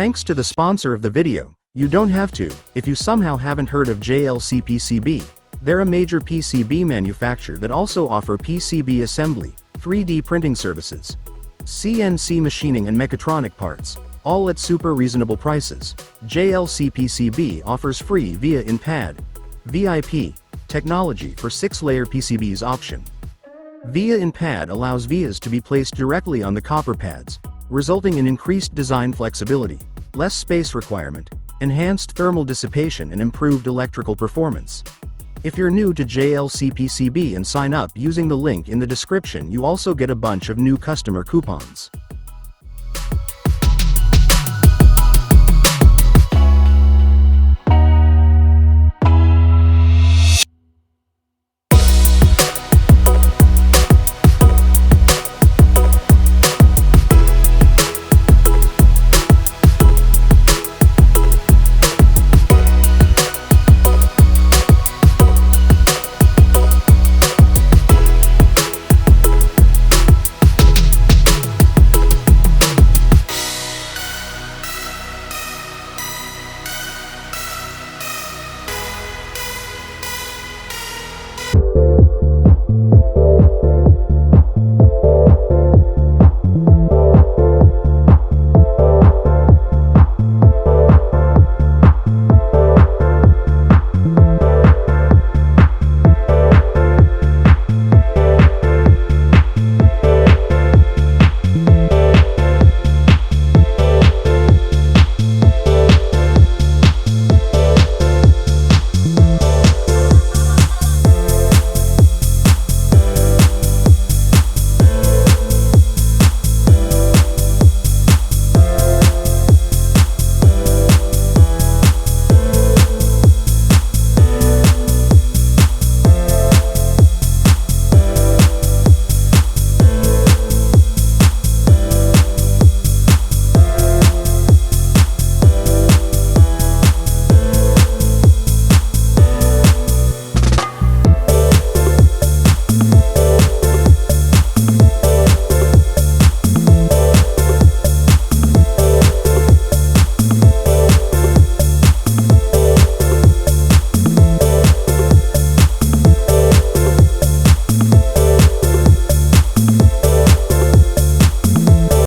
Thanks to the sponsor of the video, you don't have to. If you somehow haven't heard of JLC-PCB, they're a major PCB manufacturer that also offer PCB assembly, 3D printing services, CNC machining and mechatronic parts, all at super reasonable prices. JLC-PCB offers free VIA in pad, VIP, technology for 6-layer PCBs option. VIA in pad allows vias to be placed directly on the copper pads, resulting in increased design flexibility, less space requirement, enhanced thermal dissipation and improved electrical performance. If you're new to JLC-PCB and sign up using the link in the description, you also get a bunch of new customer coupons.